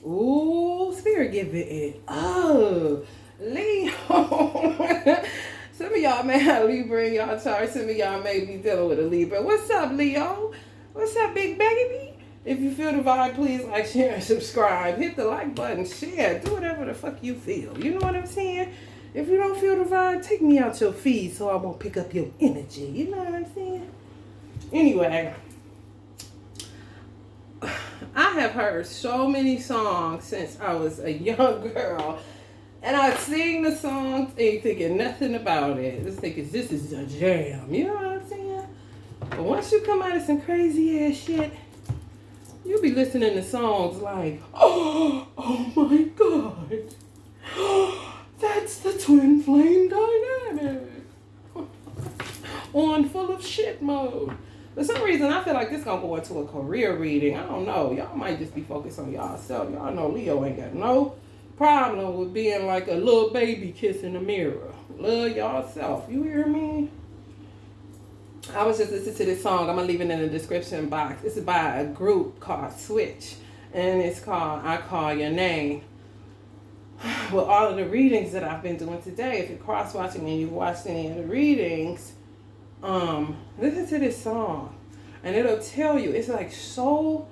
Ooh, Spirit giving it. Oh, Leo. Some of y'all may have Libra in y'all chart. Some of y'all may be dealing with a Libra. What's up, Leo? What's up, big baby? If you feel the vibe, please like, share, and subscribe. Hit the like button, share, do whatever the fuck you feel. You know what I'm saying? If you don't feel the vibe, take me out your feed so I won't pick up your energy. You know what I'm saying? Anyway, I have heard so many songs since I was a young girl. And I sing the songs ain't thinking nothing about it. Just thinking this is a jam. You know what I'm saying? But once you come out of some crazy ass shit, you be listening to songs like, oh my God. That's the twin flame dynamic. On full of shit mode. For some reason, I feel like this gonna go into a career reading. I don't know. Y'all might just be focused on y'all self. Y'all know Leo ain't got no problem with being like a little baby kiss in the mirror. Love y'all self. You hear me? I was just listening to this song. I'm gonna leave it in the description box. This is by a group called Switch, and it's called "I Call Your Name." With all of the readings that I've been doing today, if you're cross watching and you've watched any of the readings, listen to this song, and it'll tell you. It's like so.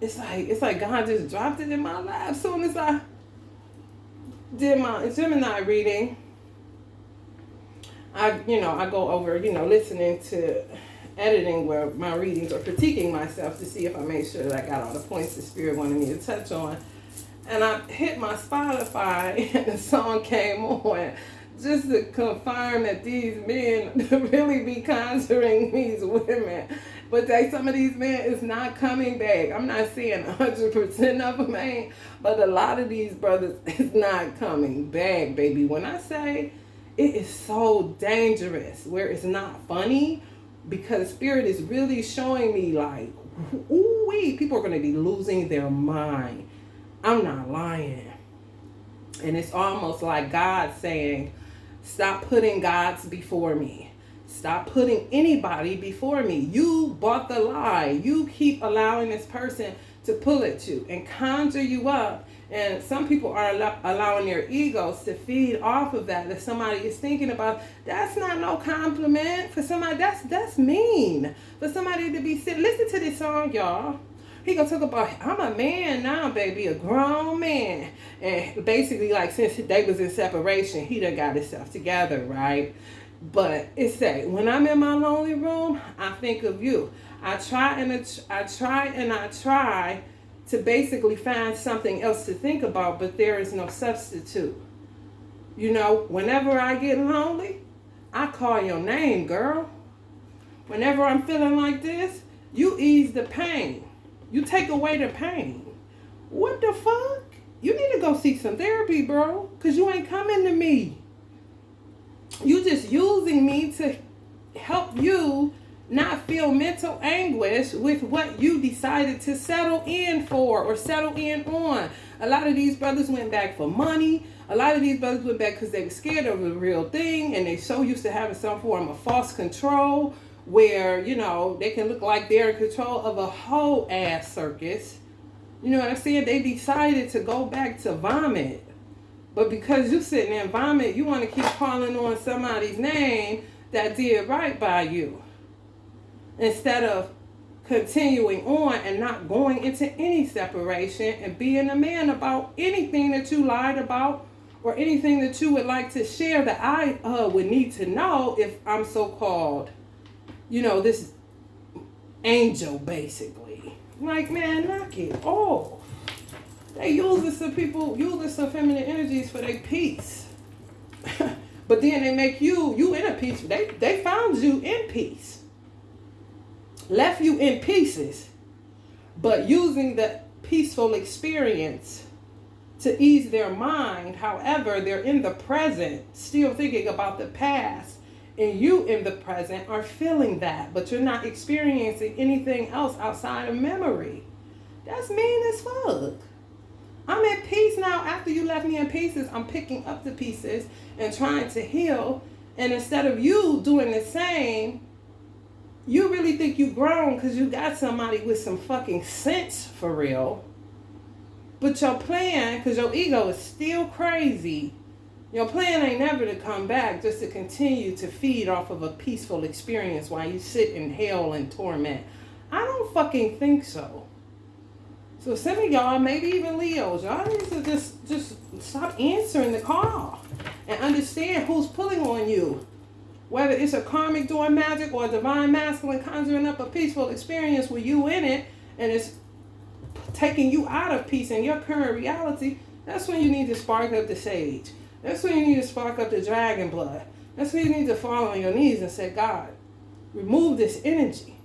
It's like God just dropped it in my lap as soon as I did my Gemini reading. I go over, listening to editing where my readings or critiquing myself to see if I made sure that I got all the points the Spirit wanted me to touch on. And I hit my Spotify and the song came on just to confirm that these men really be conjuring these women. But some of these men is not coming back. I'm not saying 100% of them ain't, but a lot of these brothers is not coming back, baby. When I say it is so dangerous where it's not funny, because Spirit is really showing me like, ooh-wee, people are going to be losing their mind. I'm not lying. And it's almost like God saying, stop putting gods before me. Stop putting anybody before me. You bought the lie. You keep allowing this person to pull at you and conjure you up. And some people are allowing their egos to feed off of that. If somebody is thinking about, that's not no compliment. For somebody, that's mean. For somebody to be sitting, listen to this song, y'all. He gonna talk about, I'm a man now, baby, a grown man. And basically, like, since they was in separation, he done got himself together, right? But it say, when I'm in my lonely room, I think of you. I try to basically find something else to think about, but there is no substitute. Whenever I get lonely, I call your name, girl. Whenever I'm feeling like this, you ease the pain. You take away the pain. What the fuck? You need to go seek some therapy, bro, because you ain't coming to me. You just using me to help you not feel mental anguish with what you decided to settle in for or settle in on. A lot of these brothers went back for money. A lot of these brothers went back because they were scared of the real thing, and they so used to having some form of false control where, they can look like they're in control of a whole ass circus. You know what I'm saying? They decided to go back to vomit. But because you sitting there in vomit, you want to keep calling on somebody's name that did right by you, instead of continuing on and not going into any separation and being a man about anything that you lied about or anything that you would like to share that I would need to know if I'm so-called, this angel, basically. Like, man, knock it off. They using some feminine energies for their peace. But then they make you in a peace. They found you in peace. Left you in pieces. But using the peaceful experience to ease their mind. However, they're in the present, still thinking about the past. And you in the present are feeling that. But you're not experiencing anything else outside of memory. That's mean as fuck. I'm in peace now. After you left me in pieces, I'm picking up the pieces and trying to heal. And instead of you doing the same, you really think you grown because you got somebody with some fucking sense for real. But your plan, because your ego is still crazy, your plan ain't never to come back, just to continue to feed off of a peaceful experience while you sit in hell and torment. I don't fucking think so. So some of y'all, maybe even Leos, y'all need to just stop answering the call and understand who's pulling on you. Whether it's a karmic doing magic or a divine masculine conjuring up a peaceful experience with you in it, and it's taking you out of peace in your current reality, that's when you need to spark up the sage. That's when you need to spark up the dragon blood. That's when you need to fall on your knees and say, God, remove this energy.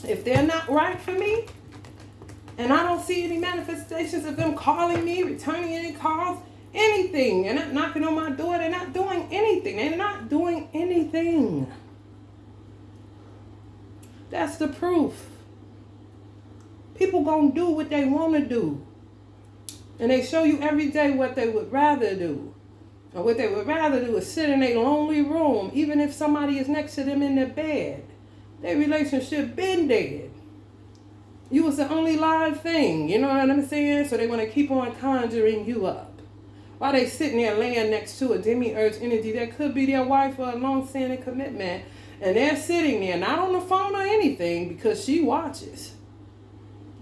If they're not right for me, and I don't see any manifestations of them calling me, returning any calls, anything, they're not knocking on my door, they're not doing anything. They're not doing anything. That's the proof. People gonna do what they want to do. And they show you every day what they would rather do. And what they would rather do is sit in a lonely room, even if somebody is next to them in their bed. Their relationship been dead. You was the only live thing, you know what I'm saying? So they want to keep on conjuring you up. While they sitting there laying next to a demiurge energy that could be their wife or a long-standing commitment. And they're sitting there, not on the phone or anything, because she watches.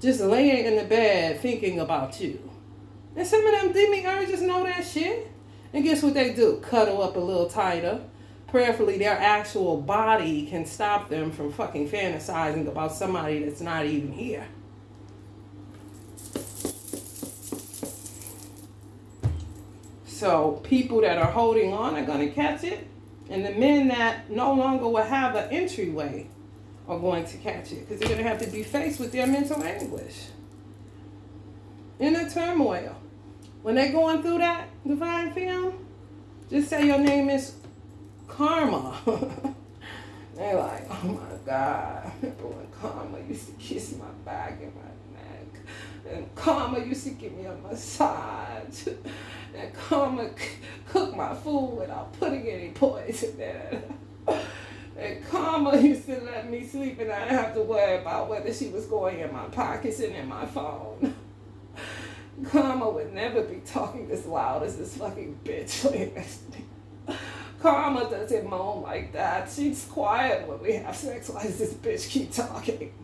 Just laying in the bed thinking about you. And some of them demiurges know that shit. And guess what they do? Cuddle up a little tighter. Prayerfully, their actual body can stop them from fucking fantasizing about somebody that's not even here. So people that are holding on are going to catch it. And the men that no longer will have an entryway are going to catch it. Because they're going to have to be faced with their mental anguish. Inner turmoil. When they're going through that divine film, just say your name is Karma. They're like, oh my God. Remember when Karma used to kiss my back and my neck? And Karma used to give me a massage. And Karma cooked my food without putting any poison in it. And Karma used to let me sleep and I didn't have to worry about whether she was going in my pockets and in my phone. Karma would never be talking as loud as this fucking bitch laying next to me. Karma doesn't moan like that. She's quiet when we have sex. Why does this bitch keep talking?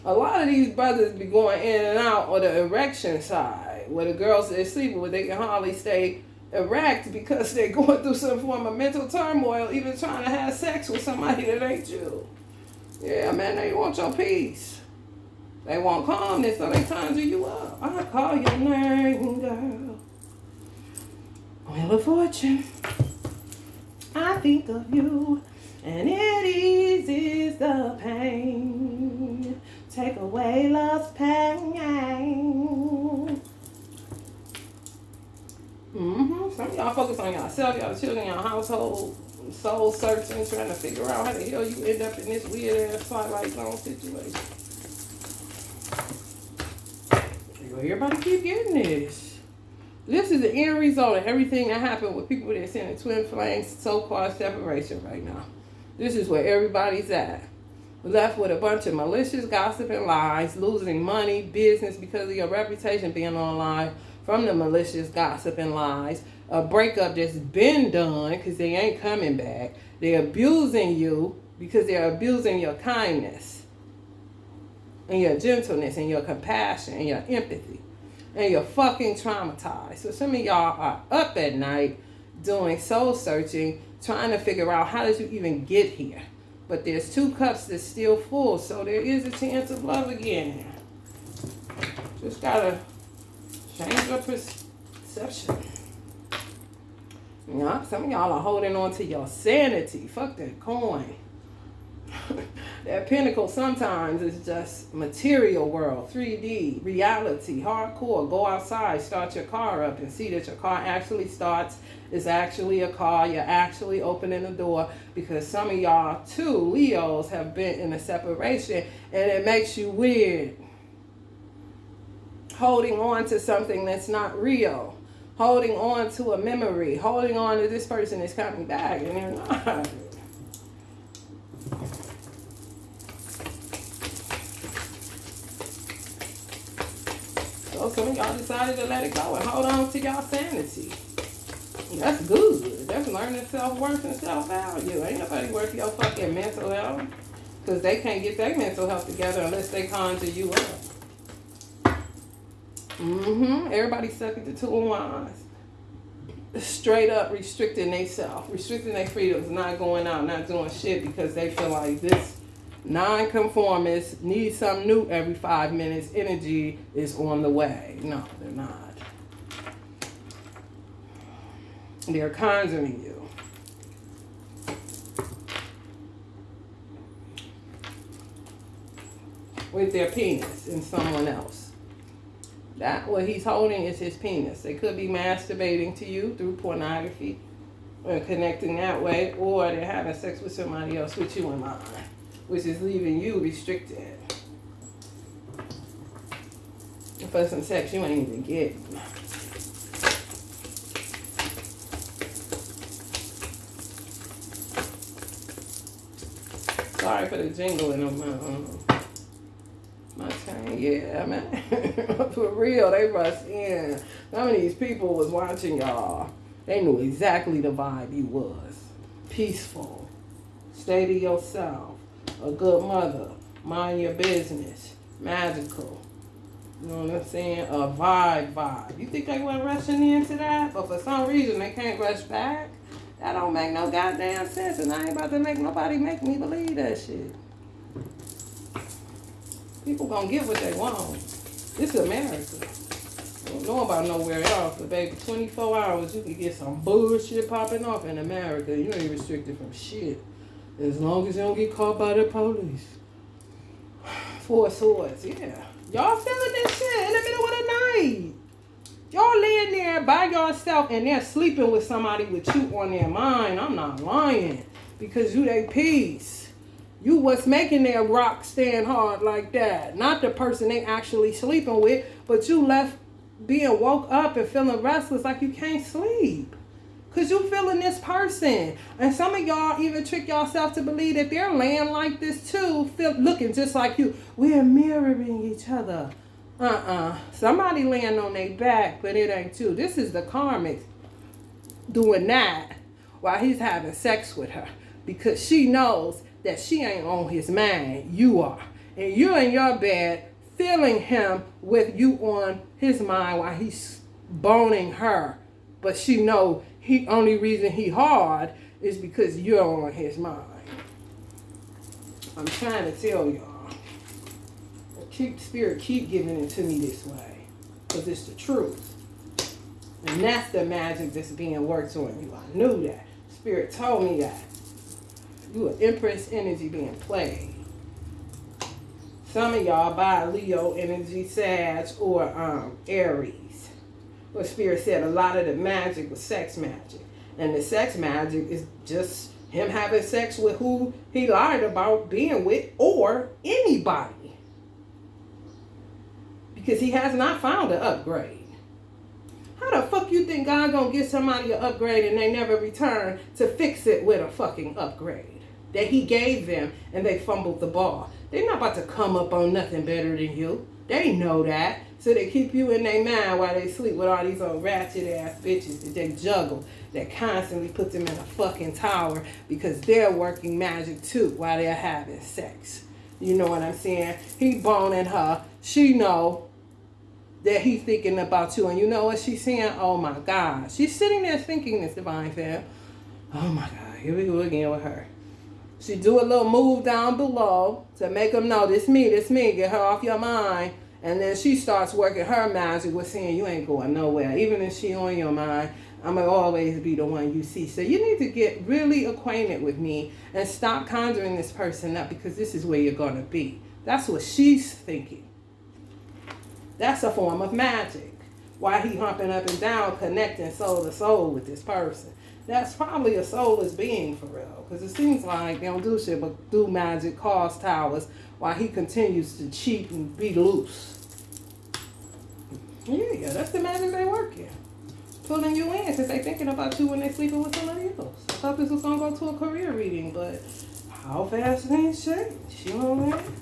A lot of these brothers be going in and out on the erection side, where the girls they're sleeping with, they can hardly stay erect because they're going through some form of mental turmoil, even trying to have sex with somebody that ain't you. Yeah, man, they want your peace. They want calmness, so they conjure you up. I call your name, girl. Wheel of Fortune. I think of you, and it eases the pain. Take away love's pain. Some of y'all focus on yourself, y'all children, your household, soul searching, trying to figure out how the hell you end up in this weird ass Twilight Zone situation. Everybody keep getting this. This is the end result of everything that happened with people that's in a twin flames so-called separation right now. This is where everybody's at. Left with a bunch of malicious gossip and lies, losing money, business because of your reputation being online from the malicious gossip and lies. A breakup that's been done because they ain't coming back. They're abusing you because they're abusing your kindness and your gentleness and your compassion and your empathy. And you're fucking traumatized. So some of y'all are up at night doing soul searching, trying to figure out how did you even get here. But there's 2 cups that's still full, so there is a chance of love again. Just gotta change your perception. Yeah, some of y'all are holding on to your sanity. Fuck that coin. That pinnacle sometimes is just material world, 3D, reality, hardcore. Go outside, start your car up and see that your car actually starts. It's actually a car. You're actually opening the door because some of y'all too, Leos, have been in a separation and it makes you weird. Holding on to something that's not real. Holding on to a memory. Holding on to this person is coming back and they're not. know, some of y'all decided to let it go and hold on to y'all sanity. That's good. That's learning self-worth and self-value. Ain't nobody worth your fucking mental health. Because they can't get their mental health together unless they conjure you up. Everybody suck at the two of wands. Straight up restricting themselves. Restricting their freedoms. Not going out, not doing shit because they feel like this non-conformist needs something new every 5 minutes. Energy is on the way. No, they're not. They're conjuring you. With their penis in someone else. That what he's holding is his penis. They could be masturbating to you through pornography or connecting that way, or they're having sex with somebody else with you in mind, which is leaving you restricted. For some sex you ain't even getting. Sorry for the jingle in my turn. Yeah, man. For real, they rushed in. Some of these people was watching y'all. They knew exactly the vibe you was. Peaceful. Stay to yourself. A good mother. Mind your business. Magical. You know what I'm saying? A vibe. You think they weren't rushing into that? But for some reason, they can't rush back. That don't make no goddamn sense, and I ain't about to make nobody make me believe that shit. People gonna get what they want. This is America. I don't know about nowhere else, but baby, 24 hours, you can get some bullshit popping off in America. You ain't restricted from shit. As long as you don't get caught by the police. 4 swords, yeah. Y'all feeling this shit in the middle of the night. Y'all laying there by yourself and they're sleeping with somebody with you on their mind. I'm not lying. Because you they peace. You what's making their rock stand hard like that. Not the person they actually sleeping with, but you left being woke up and feeling restless like you can't sleep. Because you feeling this person. And some of y'all even trick yourself to believe that they're laying like this too, looking just like you. We're mirroring each other. Somebody laying on their back, but it ain't you. This is the karmic doing that while he's having sex with her. Because she knows that she ain't on his mind. You are. And you're in your bed feeling him with you on his mind while he's boning her. But she know he only reason he hard is because you're on his mind. I'm trying to tell y'all. Spirit keep giving it to me this way. Because it's the truth. And that's the magic that's being worked on you. I knew that. Spirit told me that. You an Empress energy being played. Some of y'all by Leo energy, Sag, or Aries. But Spirit said a lot of the magic was sex magic. And the sex magic is just him having sex with who he lied about being with or anybody. Because he has not found an upgrade. How the fuck you think God gonna give somebody an upgrade and they never return to fix it with a fucking upgrade that he gave them and they fumbled the ball? They're not about to come up on nothing better than you. They know that. So they keep you in their mind while they sleep with all these old ratchet ass bitches that they juggle, that constantly put them in a fucking tower because they're working magic too while they're having sex. You know what I'm saying? He boning her. She know that he's thinking about you. And you know what she's saying? Oh my God. She's sitting there thinking this, Divine Fam. Oh my God. Here we go again with her. She do a little move down below to make them know this me. Get her off your mind. And then she starts working her magic with saying you ain't going nowhere. Even if she on your mind, I'm going to always be the one you see. So you need to get really acquainted with me and stop conjuring this person up because this is where you're going to be. That's what she's thinking. That's a form of magic. Why he humping up and down, connecting soul to soul with this person. That's probably a soulless being for real. Because it seems like they don't do shit but do magic, cause towers, while he continues to cheat and be loose. Yeah, that's the magic they work in. Pulling you in because they thinking about you when they sleeping with somebody else. I thought this was going to go to a career reading, but how fast things change, you know what I mean?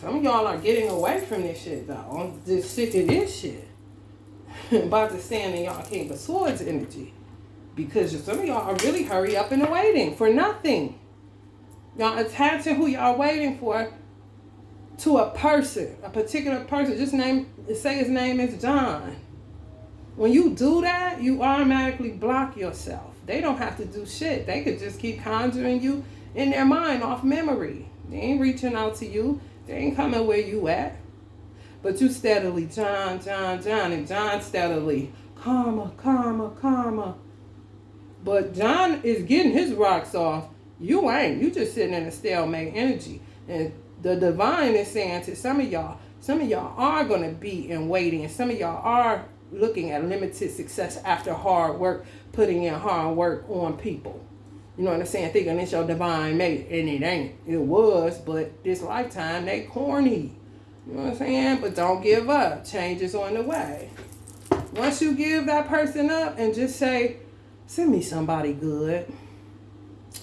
Some of y'all are getting away from this shit, though. I'm just sick of this shit. About to stand in y'all King of Swords energy. Because some of y'all are really hurry up and waiting for nothing. Y'all attaching who y'all waiting for to a person, a particular person. Say his name is John. When you do that, you automatically block yourself. They don't have to do shit. They could just keep conjuring you in their mind off memory. They ain't reaching out to you. They ain't coming where you at. But you steadily, John, and John steadily, karma, karma, karma. But John is getting his rocks off. You ain't. You just sitting in a stalemate energy. And the divine is saying to some of y'all are going to be in waiting. And some of y'all are looking at limited success after hard work, putting in hard work on people. You know what I'm saying? Thinking it's your divine mate. And it ain't. It was, but this lifetime, they corny. You know what I'm saying? But don't give up. Change is on the way. Once you give that person up and just say, send me somebody good.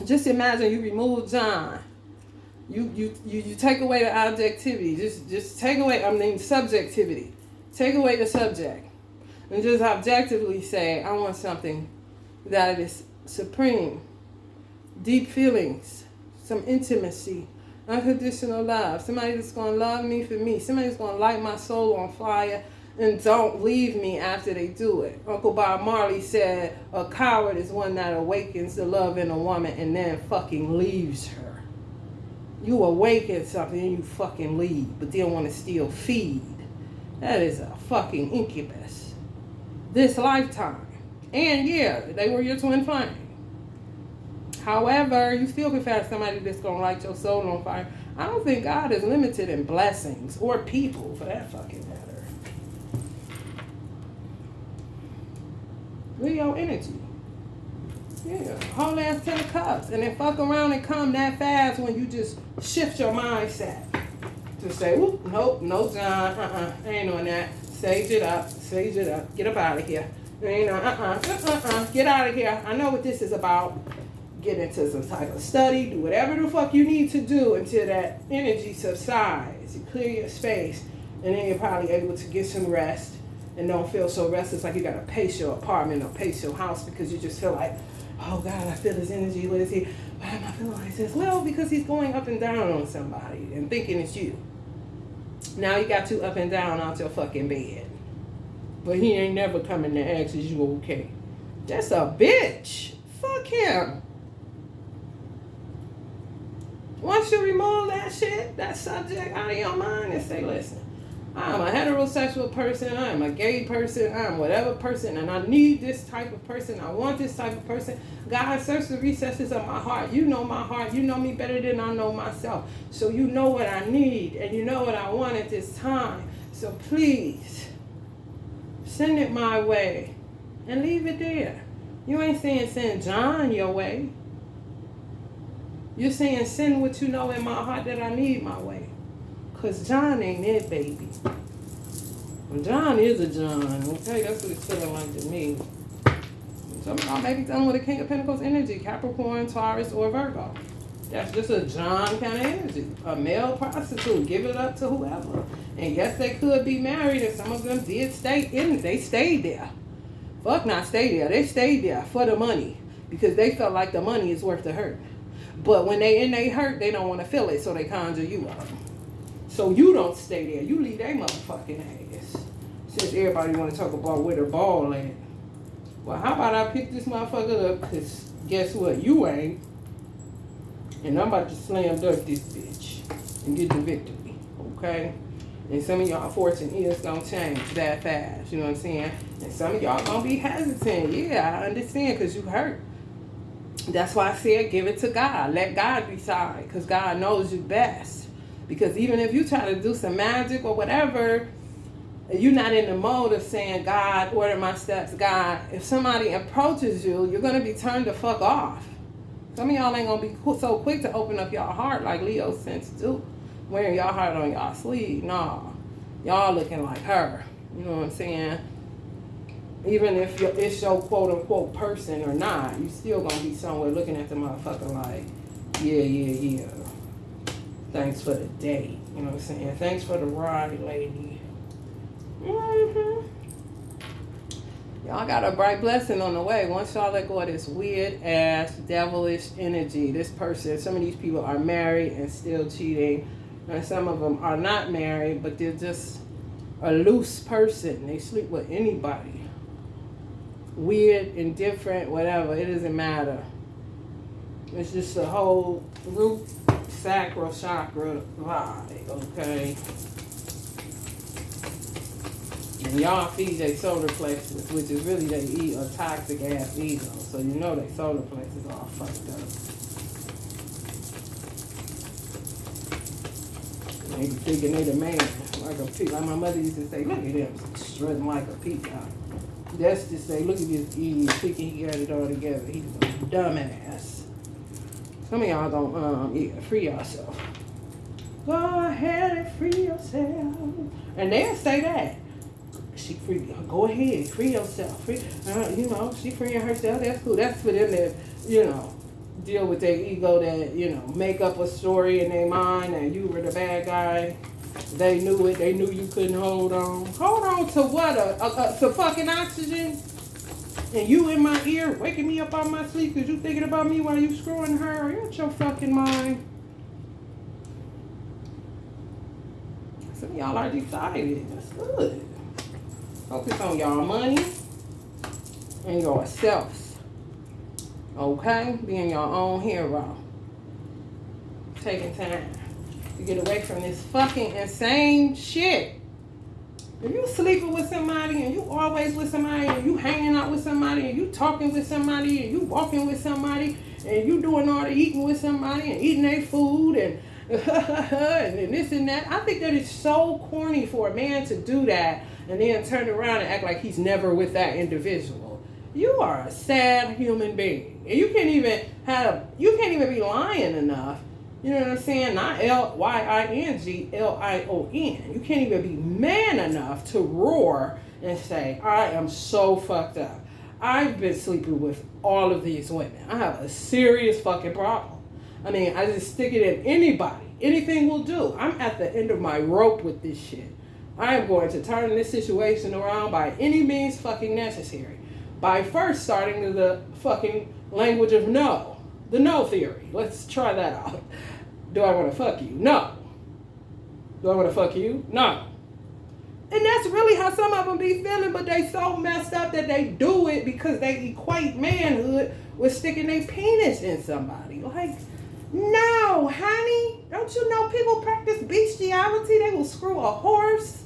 Just imagine you remove John. You take away the objectivity. Just take away, subjectivity. Take away the subject. And just objectively say, I want something that is supreme. Deep feelings. Some intimacy. Unconditional love. Somebody that's going to love me for me. Somebody that's going to light my soul on fire and don't leave me after they do it. Uncle Bob Marley said, a coward is one that awakens the love in a woman and then fucking leaves her. You awaken something and you fucking leave, but then want to still feed. That is a fucking incubus. This lifetime. And yeah, they were your twin flame. However, you still can find somebody that's going to light your soul on fire. I don't think God is limited in blessings or people for that fucking matter. Leo energy. Yeah, whole ass 10 of cups. And then fuck around and come that fast when you just shift your mindset. To say, whoop, nope, no John, I ain't doing that. Sage it up, get up out of here. Get out of here. I know what this is about. Get into some type of study, do whatever the fuck you need to do until that energy subsides. You clear your space, and then you're probably able to get some rest and don't feel so restless like you gotta pace your apartment or pace your house because you just feel like, oh God, I feel his energy. What is he? Why am I feeling like this? Well, because he's going up and down on somebody and thinking it's you. Now he got you up and down out your fucking bed. But he ain't never coming to ask, is you okay? That's a bitch. Fuck him. Once you remove that shit, that subject out of your mind and say, listen, I'm a heterosexual person, I'm a gay person, I'm whatever person, and I need this type of person, I want this type of person. God, search the recesses of my heart. You know my heart. You know me better than I know myself. So you know what I need, and you know what I want at this time. So please, send it my way, and leave it there. You ain't saying send John your way. You're saying send what you know in my heart that I need my way. Because John ain't it, baby. Well, John is a John, okay? That's what it's feeling like to me. Some of y'all may be dealing with a King of Pentacles energy, Capricorn, Taurus, or Virgo. That's just a John kind of energy. A male prostitute. Give it up to whoever. And yes, they could be married, and some of them did stay in. They stayed there. Fuck not stay there. They stayed there for the money. Because they felt like the money is worth the hurt. But when they in they hurt, they don't want to feel it, so they conjure you up. So you don't stay there. You leave their motherfucking ass. Since everybody want to talk about where the ball at. Well, how about I pick this motherfucker up, because guess what? You ain't. And I'm about to slam dunk this bitch and get the victory, okay? And some of y'all fortune is going to change that fast, you know what I'm saying? And some of y'all going to be hesitant. Yeah, I understand, because you hurt. That's why I said give it to God. Let God decide, because God knows you best. Because even if you try to do some magic or whatever, you're not in the mode of saying, God, order my steps, God. If somebody approaches you, you're going to be turned the fuck off. Some of y'all ain't going to be so quick to open up y'all heart like Leo sense do. Wearing y'all heart on y'all sleeve. No. Y'all looking like her. You know what I'm saying? Even if it's your quote-unquote person or not, you still going to be somewhere looking at the motherfucker like, yeah. Thanks for the date. You know what I'm saying? Thanks for the ride, lady. Mm-hmm. Y'all got a bright blessing on the way. Once y'all let go of this weird ass devilish energy, this person, some of these people are married and still cheating. And some of them are not married, but they're just a loose person. They sleep with anybody. Weird, indifferent, whatever. It doesn't matter. It's just a whole root sacral chakra vibe, okay? And y'all feed their solar plexus, which is really they eat a toxic ass ego. So you know their solar plexus all fucked up. They be thinking they the man, like a peacock. Like my mother used to say, look at him, strutting like a peacock. That's to say, look at this idiot thinking he got it all together. He's a dumbass. Some of y'all gonna free yourself. Go ahead and free yourself. And they'll say that. She free. Go ahead, free yourself. Free. You know, she freeing herself. That's cool. That's for them to, you know, deal with their ego. That, you know, make up a story in their mind and you were the bad guy. They knew it. They knew you couldn't hold on. Hold on to what? To fucking oxygen? And you in my ear, waking me up out my sleep because you thinking about me while you screwing her. You're out your fucking mind. Some of y'all are decided. That's good. Focus on y'all money and yourselves. Okay? Being your own hero. Taking time to get away from this fucking insane shit. If you sleeping with somebody and you always with somebody and you hanging out with somebody and you talking with somebody and you walking with somebody and you doing all the eating with somebody and eating their food and and this and that, I think that it's so corny for a man to do that and then turn around and act like he's never with that individual. You are a sad human being. And you can't even be lying enough. You know what I'm saying? Not Lying, Lion. You can't even be man enough to roar and say, I am so fucked up. I've been sleeping with all of these women. I have a serious fucking problem. I mean, I just stick it in anybody. Anything will do. I'm at the end of my rope with this shit. I am going to turn this situation around by any means fucking necessary. By first starting to the fucking language of no. The no theory. Let's try that out. Do I want to fuck you? No. Do I want to fuck you? No. And that's really how some of them be feeling, but they so messed up that they do it because they equate manhood with sticking their penis in somebody. Like, no, honey. Don't you know people practice bestiality? They will screw a horse,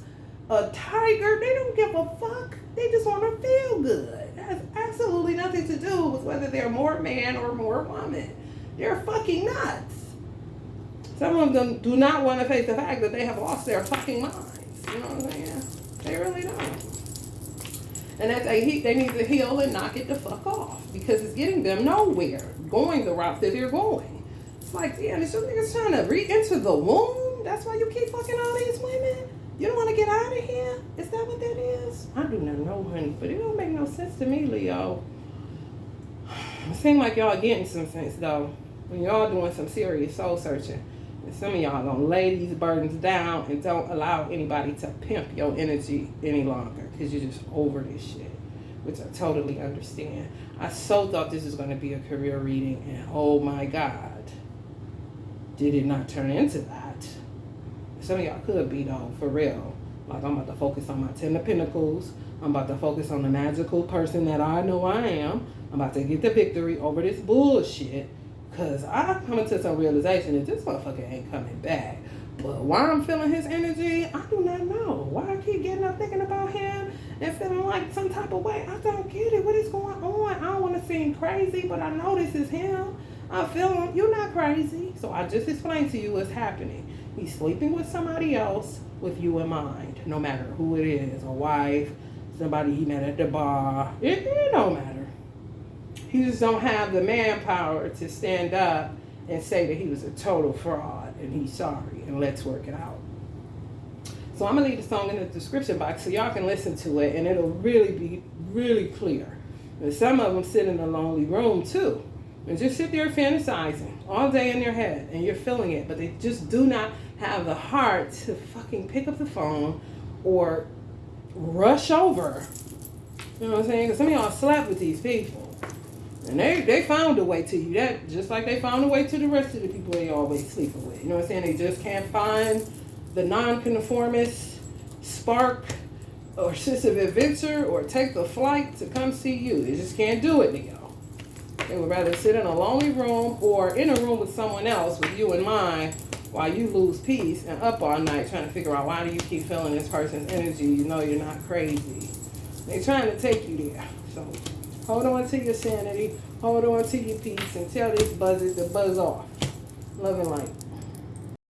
a tiger. They don't give a fuck. They just want to feel good. It has absolutely nothing to do with whether they're more man or more woman. They're fucking nuts. Some of them do not want to face the fact that they have lost their fucking minds. You know what I'm saying? They really don't. And that they need to heal and knock it the fuck off. Because it's getting them nowhere. Going the route that they're going. It's like, damn, is your niggas trying to re-enter the womb? That's why you keep fucking all these women? You don't want to get out of here? Is that what that is? I do not know, honey. But it don't make no sense to me, Leo. It seems like y'all getting some sense, though. When y'all doing some serious soul searching. And some of y'all gonna lay these burdens down and don't allow anybody to pimp your energy any longer because you're just over this shit, which I totally understand. I so thought this was gonna be a career reading, and oh my God, did it not turn into that? Some of y'all could be though, for real. Like I'm about to focus on my 10 of Pentacles. I'm about to focus on the magical person that I know I am. I'm about to get the victory over this bullshit. Because I'm coming to some realization that this motherfucker ain't coming back. But why I'm feeling his energy, I do not know. Why I keep getting up thinking about him and feeling like some type of way. I don't get it. What is going on? I don't want to seem crazy, but I know this is him. I'm feeling, you're not crazy. So I just explained to you what's happening. He's sleeping with somebody else with you in mind. No matter who it is. A wife, somebody he met at the bar. It don't matter. He just don't have the manpower to stand up and say that he was a total fraud and he's sorry and let's work it out. So I'm going to leave the song in the description box so y'all can listen to it and it'll really be really clear. And some of them sit in a lonely room too and just sit there fantasizing all day in their head and you're feeling it, but they just do not have the heart to fucking pick up the phone or rush over. You know what I'm saying? Because some of y'all slept with these people. And they found a way to you. That just like they found a way to the rest of the people they always sleeping with. You know what I'm saying? They just can't find the nonconformist spark or sense of adventure or take the flight to come see you. They just can't do it, Leo. They would rather sit in a lonely room or in a room with someone else with you in mind while you lose peace and up all night trying to figure out why do you keep feeling this person's energy. You know you're not crazy. They're trying to take you there. So hold on to your sanity, hold on to your peace, and tell this buzzard to buzz off. Love and light.